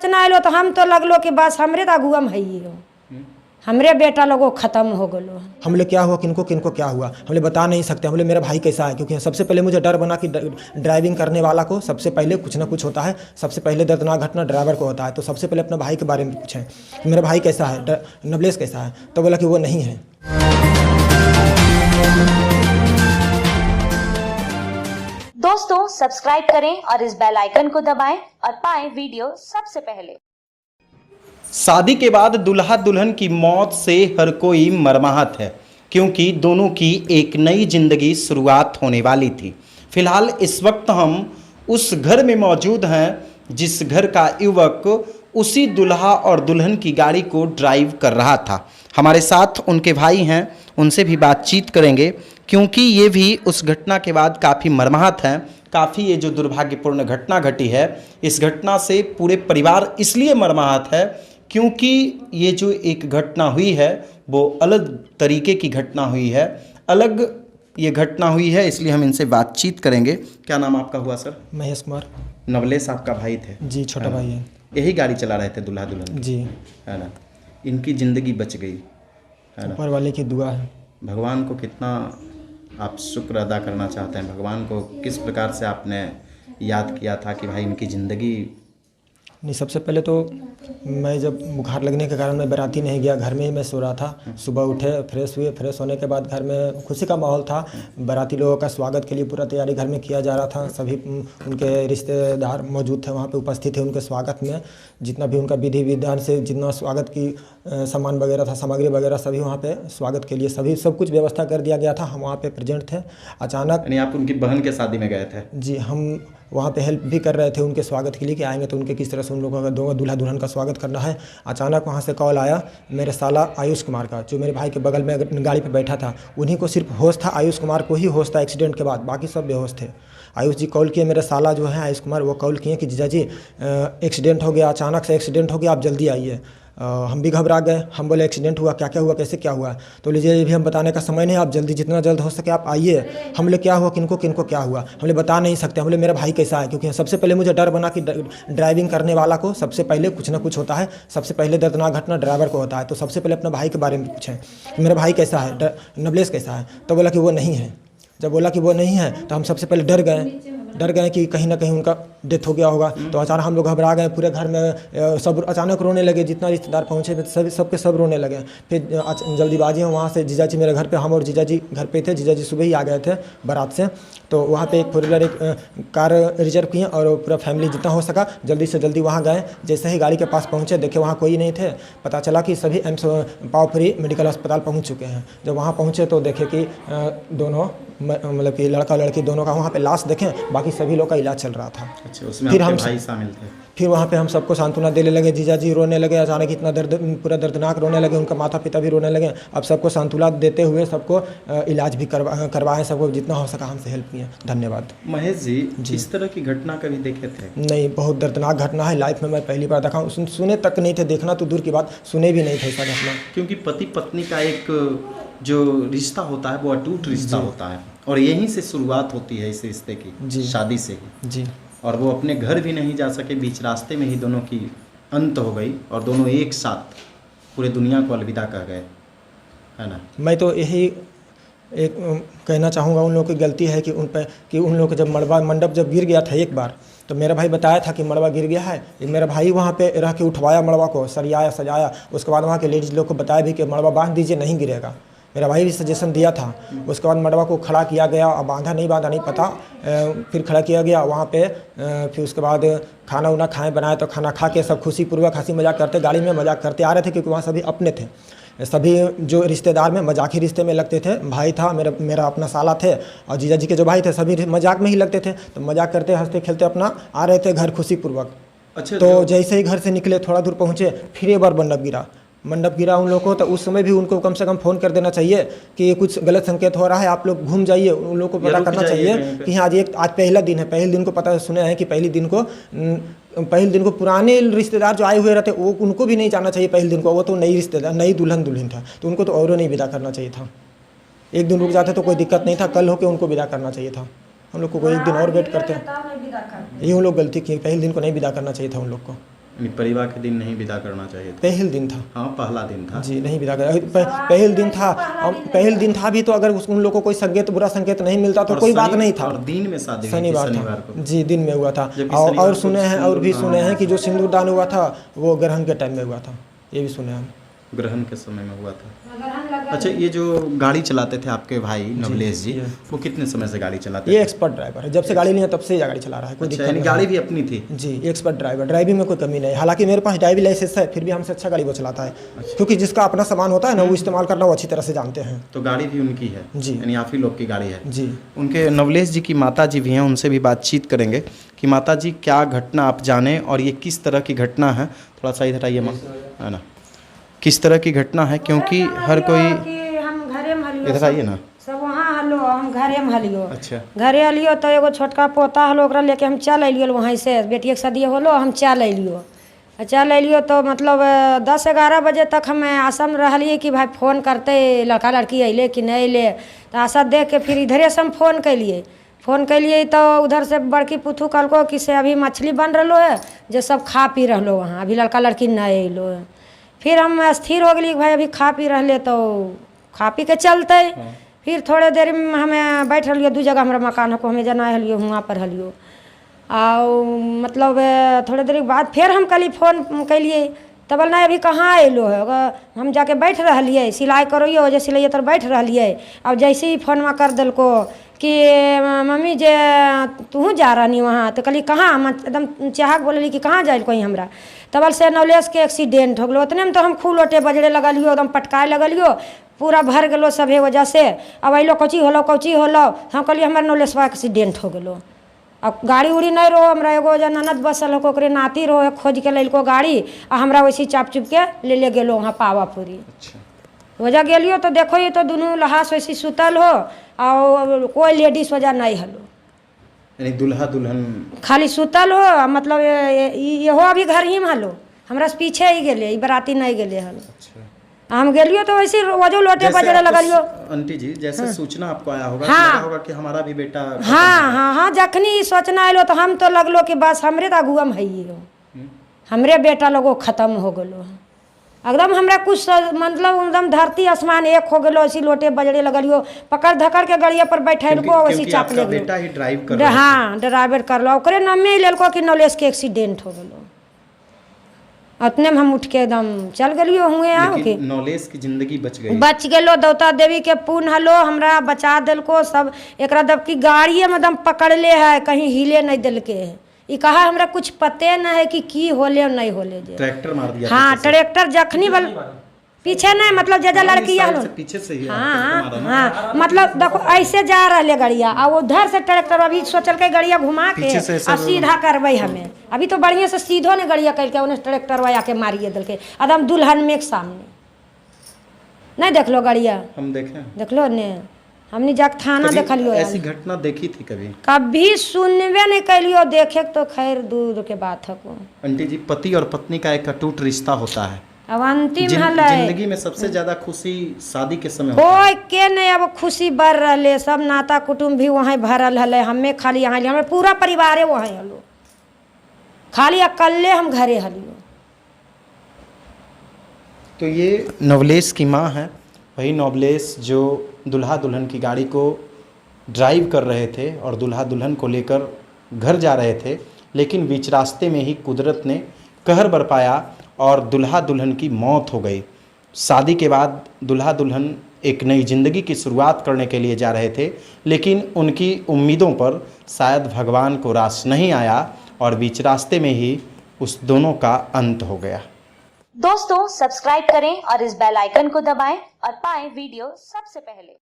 ना आलो तो हम तो लगलो कि बस हमरे तो अगुआ है ही हो, हमरे बेटा लोगों खत्म हो गलो। हमले क्या हुआ, किनको किनको क्या हुआ हमले बता नहीं सकते। हमले मेरा भाई कैसा है, क्योंकि सबसे पहले मुझे डर बना कि ड्राइविंग करने वाला को सबसे पहले कुछ ना कुछ होता है। सबसे पहले दर्दनाक घटना ड्राइवर को होता है। तो सबसे पहले अपना भाई के बारे में पूछें कि मेरा भाई कैसा है, नवलेश कैसा है, तो बोला कि वो नहीं है। दोस्तों सब्सक्राइब करें और इस बेल आइकन को दबाएं और पाएं वीडियो सबसे पहले। शादी के बाद दुल्हा दुल्हन की मौत से हर कोई मर्माहत है, क्योंकि दोनों की एक नई जिंदगी शुरुआत होने वाली थी। फिलहाल इस वक्त हम उस घर में मौजूद हैं जिस घर का युवक उसी दुल्हा और दुल्हन की गाड़ी को ड्राइव कर रहा था। हमारे साथ उनके भाई हैं, उनसे भी बातचीत करेंगे, क्योंकि ये भी उस घटना के बाद काफ़ी मर्माहत हैं। काफ़ी ये जो दुर्भाग्यपूर्ण घटना घटी है, इस घटना से पूरे परिवार इसलिए मर्माहत है क्योंकि ये जो एक घटना हुई है वो अलग तरीके की घटना हुई है, अलग ये घटना हुई है, इसलिए हम इनसे बातचीत करेंगे। क्या नाम आपका हुआ सर? महेश कुमार। नवलेश आपका भाई थे? जी, छोटा भाई है। यही गाड़ी चला रहे थे दुल्हा दुल्हन? जी, है ना। इनकी ज़िंदगी बच गई, है ना। ऊपर वाले की दुआ है। भगवान को कितना आप शुक्र अदा करना चाहते हैं? भगवान को किस प्रकार से आपने याद किया था कि भाई इनकी ज़िंदगी? नहीं, सबसे पहले तो मैं जब बुखार लगने के कारण मैं बाराती नहीं गया, घर में ही मैं सो रहा था। सुबह उठे, फ्रेश हुए, फ्रेश होने के बाद घर में खुशी का माहौल था। बाराती लोगों का स्वागत के लिए पूरा तैयारी घर में किया जा रहा था। सभी उनके रिश्तेदार मौजूद थे, वहाँ पे उपस्थित थे। उनके स्वागत में जितना भी उनका विधि विधान से जितना स्वागत की सामान वगैरह था, सामग्री वगैरह, सभी वहाँ पे स्वागत के लिए सभी सब कुछ व्यवस्था कर दिया गया था। हम वहाँ पे प्रेजेंट थे। अचानक यानी आप उनकी बहन के शादी में गए थे? जी, हम वहाँ पे हेल्प भी कर रहे थे उनके स्वागत के लिए कि आएंगे तो उनके किस तरह से उन लोगों का दूल्हा दुल्हन का स्वागत करना है। अचानक वहाँ से कॉल आया मेरे साला आयुष कुमार का, जो मेरे भाई के बगल में गाड़ी पे बैठा था। उन्हीं को सिर्फ होश था, आयुष कुमार को ही होश था एक्सीडेंट के बाद, बाकी सब बेहोश थे। आयुष जी कॉल किए, मेरे साला जो है आयुष कुमार, वो कॉल किए कि जीजा जी एक्सीडेंट हो गया, अचानक से एक्सीडेंट हो गया, आप जल्दी आइए। हम भी घबरा गए। हम बोले एक्सीडेंट हुआ, क्या क्या हुआ, कैसे क्या हुआ? तो लीजिए ये भी हम बताने का समय नहीं, आप जल्दी जितना जल्द हो सके आप आइए। हमले क्या हुआ, किनको किनको क्या हुआ हमले बता नहीं सकते। हमले मेरा भाई कैसा है, क्योंकि सबसे पहले मुझे डर बना कि ड्राइविंग करने वाला को सबसे पहले कुछ ना कुछ होता है। सबसे पहले दर्दनाक घटना ड्राइवर को होता है। तो सबसे पहले अपना भाई के बारे में पूछें कि मेरा भाई कैसा है, नवलेश कैसा है, तो बोला कि वो नहीं है। जब बोला कि वो नहीं है तो हम सबसे पहले डर गए कि कहीं ना कहीं उनका डेथ हो गया होगा। तो अचानक हम लोग घबरा गए। पूरे घर में सब अचानक रोने लगे, जितना रिश्तेदार पहुँचे सबके सब रोने लगे। फिर जल्दीबाजी में वहाँ से जीजा जी मेरे घर पे, हम और जीजा जी घर पे थे। जीजा जी सुबह ही आ गए थे बारात से। तो वहाँ पे एक 4 व्हीलर एक कार रिजर्व किए और पूरा फैमिली जितना हो सका जल्दी से जल्दी वहाँ गए। जैसे ही गाड़ी के पास पहुँचे देखे वहाँ कोई नहीं थे। पता चला कि सभी एम्स पावपुरी मेडिकल अस्पताल पहुँच चुके हैं। जब वहाँ पहुँचे तो देखे कि दोनों मतलब कि लड़का लड़की दोनों का वहाँ पे लाश देखें, बाकी सभी लोग का इलाज चल रहा था। अच्छा, उसमें फिर आपके हम भाई शामिल थे? फिर वहाँ पे हम सबको सांत्वना देने लगे। जीजा जी रोने लगे, अचानक इतना दर्द, पूरा दर्दनाक रोने लगे। उनका माता पिता भी रोने लगे। अब सबको सांत्वना देते हुए सबको इलाज भी करवाएं, सबको जितना हो सका हमसे हेल्प किए। धन्यवाद। महेश जी, इस तरह की घटना कभी देखे थे? नहीं, बहुत दर्दनाक घटना है। लाइफ में मैं पहली बार देखा हूँ। सुने तक नहीं थे, देखना तो दूर की बात, सुने भी नहीं थे ऐसा घटना। क्योंकि पति पत्नी का एक जो रिश्ता होता है वो अटूट रिश्ता होता है, और यहीं से शुरुआत होती है इस रिश्ते की, शादी से ही। जी। और वो अपने घर भी नहीं जा सके, बीच रास्ते में ही दोनों की अंत हो गई और दोनों एक साथ पूरे दुनिया को अलविदा कह गए, है ना। मैं तो यही एक कहना चाहूँगा, उन लोगों की गलती है कि उन लोगों का जब मंडप जब गिर गया था एक बार, तो मेरा भाई बताया था कि मड़वा गिर गया है। मेरा भाई वहाँ पे रह के उठवाया मड़वा को, सरियाया सजाया। उसके बाद वहाँ के लेडीज़ लोग को बताया भी कि मड़वा बांध दीजिए, नहीं गिरेगा। मेरा भाई भी सजेशन दिया था। उसके बाद मड़वा को खड़ा किया गया, अब बांधा नहीं पता, फिर खड़ा किया गया वहाँ पे। फिर उसके बाद खाना उना खाएँ बनाए, तो खाना खा के सब खुशीपूर्वक हंसी मजाक करते गाड़ी में मजाक करते आ रहे थे, क्योंकि वहाँ सभी अपने थे। सभी जो रिश्तेदार में मजाकी रिश्ते में लगते थे। भाई था मेरा अपना साला थे, और जीजा जी के जो भाई थे सभी मजाक में ही लगते थे। तो मजाक करते हंसते खेलते अपना आ रहे थे घर खुशीपूर्वक। अच्छा, तो जैसे ही घर से निकले, थोड़ा दूर पहुँचे, फिर एक बार मंडप गिरा उन लोगों को। तो उस समय भी उनको कम से कम फ़ोन कर देना चाहिए कि ये कुछ गलत संकेत हो रहा है, आप लोग घूम जाइए। उन लोगों को पता करना चाहिए कि हाँ आज पहला दिन है। पहले दिन को पता सुने हैं कि पहले दिन को पुराने रिश्तेदार जो आए हुए रहते, वो उनको भी नहीं जाना चाहिए पहले दिन को। वो तो नई रिश्तेदार, नई दुल्हन था, तो उनको तो और नहीं विदा करना चाहिए था। एक दिन रुक जाते तो कोई दिक्कत नहीं था, कल होकर उनको विदा करना चाहिए था। हम लोग को एक दिन और वेट करते हैं, ये हम लोग गलती की, पहले दिन को नहीं विदा करना चाहिए था उन लोग को। यानी परिवार के दिन नहीं विदा करना चाहिए था। पहल दिन था। हाँ, पहला दिन था जी, नहीं विदा कर पहल दिन था। पहल दिन था भी तो अगर उन लोगों को कोई संकेत, बुरा संकेत नहीं मिलता तो कोई बात नहीं था। और दिन में शादी शनिवार को जी, दिन में हुआ था। और सुने हैं, और भी सुने हैं कि जो सिंदूर दान हुआ था वो ग्रहण के टाइम में हुआ था, ये भी सुने हैं। ग्रहण के समय में हुआ था। अच्छा, ये जो गाड़ी चलाते थे आपके भाई नवलेश जी, वो कितने समय से गाड़ी चलाते थे? ये एक्सपर्ट ड्राइवर है, जब से गाड़ी लिया तब से ये गाड़ी चला रहा है। कोई अच्छा, दिक्कत नहीं। गाड़ी भी अपनी थी? जी, एक्सपर्ट ड्राइवर, ड्राइविंग में कोई कमी नहीं। हालांकि मेरे पास ड्राइविंग लाइसेंस है, फिर भी हमसे अच्छा गाड़ी वो चलाता है। क्योंकि जिसका अपना सामान होता है ना, वो इस्तेमाल करना वो अच्छी तरह से जानते हैं। तो गाड़ी भी उनकी है जी, यानी आप ही लोग की गाड़ी है जी। उनके नवलेश जी की माता जी भी हैं, उनसे भी बातचीत करेंगे कि माता जी क्या घटना आप जाने और ये किस तरह की घटना है। थोड़ा सा इधर आइए माँ, है ना, किस तरह की घटना है, क्योंकि हर कोई इधर आइए ना, सब वहाँ हलो, हम घरे में हलियो। अच्छा, घरे हलियो तो एगो छोटका पोता हलो, ओकरा लेके हम चल अलियो वहीं से, बेटिए के शादी होलो, हम चल अलियो तो मतलब 10-11 बजे तक हम आसम रहलिए कि भाई फ़ोन करते लड़का लड़की अइले कि नहीं अइले। तो आशा देख के फिर इधरे से हम फ़ोन कैलिए तो उधर से बड़की पुथू कहलको कि से अभी मछली बन रहा है, जो सब खा पी रहो वहाँ, अभी लड़का लड़की नहीं अइलो है। फिर हम स्थिर हो गए भाई अभी खा पी रहे तो खा पी के चलते। फिर थोड़े देर में हमें बैठ रहिए, दू जगह हमारा मकान को हमें जाना हलियो, वहाँ पर हलियो। और मतलब थोड़े देर के बाद फिर हम कल फ़ोन कैलिए, तब नहीं अभी कहाँ अलो है। हम जाके बैठ रहिए, सिलाई करोइयो, जे सिलाइए तो बैठ रहिए। अब जैसे ही फोनमा कर दिलको कि मम्मी जे तू जा रही वहाँ, तो कहली कहाँ, हम एकदम चाहक बोलली कि कहाँ जाए कोई हमरा। तबल से नवलेश के एक्सीडेंट हो गलो, उतने में तो हम खूब लोटे बजड़े लगलियो, एकदम पटकाए लगलियो, पूरा भर गलो सभे वजह से। अब अलो कौची होलो हम कहलिए हमारे नवलेशवा एक्सीडेंट हो गलो। अब गाड़ी उड़ी नहीं रहो, हमरा एगो ननद बसल हो, ओकरे नाती रहो, खोज के लैलको गाड़ी आ हमरा वैसे चाप चुप के ले गेलो वहाँ पावापुरी। अच्छा, वजह गेलियो तो देखो ये तो दोनों लहास वैसी सुतल हो और कोई लेडीज वजह नहीं हलो, यानी दूल्हा दुल्हन खाली सुतल हो। मतलब ये अभी घर ही में हलो, हमरा से पीछे ही गेले, बराती नहीं गेले हलो। अच्छा, हम गेलियो तो वैसे वजह लोटे बजड़े लगलियो। आंटी जी, जैसे सूचना आपको आया होगा, हाँ, लगा होगा कि हमारा भी बेटा। हाँ, जखनी सोचना आलो तो हम तो लगलो कि बस हमरे तो अगुआ में है, हमरे बेटा लोगो खत्म हो गलो एकदम। हमरा कुछ मतलब एकदम धरती आसमान एक हो गलो, ऐसी लोटे बजड़े लगलियो, पकड़ धकड़ के गड़िया पर बैठल को वैसी चाप ले बेटा ही ड्राइव कर रहा है। हाँ, ड्राइवर कर लो, ओकरे नाम में लेलको कि नवलेश के एक्सीडेंट हो गलो। उतने में हम उठ के एकदम चल गलियो हुए आओ के। नवलेश की जिंदगी बच गेलो, दौता देवी के पुण्य हलो, हमरा बचा दिलको सब। एकरा दब की गाड़िए में एकदम पकड़ले है, कहीं हिले नहीं दिलके है। ई कहा हमरा कुछ पते न है कि होले और नहीं होले। ट्रैक्टर मार दिया। हाँ, ट्रैक्टर जखनी बल पीछे नहीं, मतलब जे लड़की पीछे से ही। हाँ, मतलब देखो ऐसे जा रहे गड़िया, और उधर से ट्रैक्टर अभी सोचल के गड़िया घुमा के और सीधा करबे हमें। अभी तो बढ़िया से सीधो ने गड़िया करके उन्हें ट्रैक्टर वाया के मारिए दिल के एकदम दुल्हन में सामने। नहीं देख लो गड़िया? हम देख लो ने, हमने जाके थाना देखलियो। ऐसी घटना देखी थी कभी सुनबे नहीं कैलियो, देखे तो खैर दूर के बात है को। आंटी जी, पति और पत्नी का एक अटूट रिश्ता होता है। अब अंतिम जिंदगी में सबसे ज्यादा खुशी शादी के समय कोई के नहीं, अब खुशी बढ़ रहे, सब नाता कुटुम्ब भी वहीं भरल हले, हमें खाली यहाँ हमारे पूरा परिवार वहीं हलो, खाली अकेले हम घरे हलियो। तो ये नवलेश की माँ है, वही नवलेश जो दुल्हा दुल्हन की गाड़ी को ड्राइव कर रहे थे और दुल्हा दुल्हन को लेकर घर जा रहे थे, लेकिन बीच रास्ते में ही कुदरत ने कहर बरपाया और दुल्हा दुल्हन की मौत हो गई। शादी के बाद दुल्हा दुल्हन एक नई ज़िंदगी की शुरुआत करने के लिए जा रहे थे, लेकिन उनकी उम्मीदों पर शायद भगवान को रास नहीं आया और बीच रास्ते में ही उस दोनों का अंत हो गया। दोस्तों, सब्सक्राइब करें और इस बेल आइकन को दबाएं और पाएं वीडियो सबसे पहले।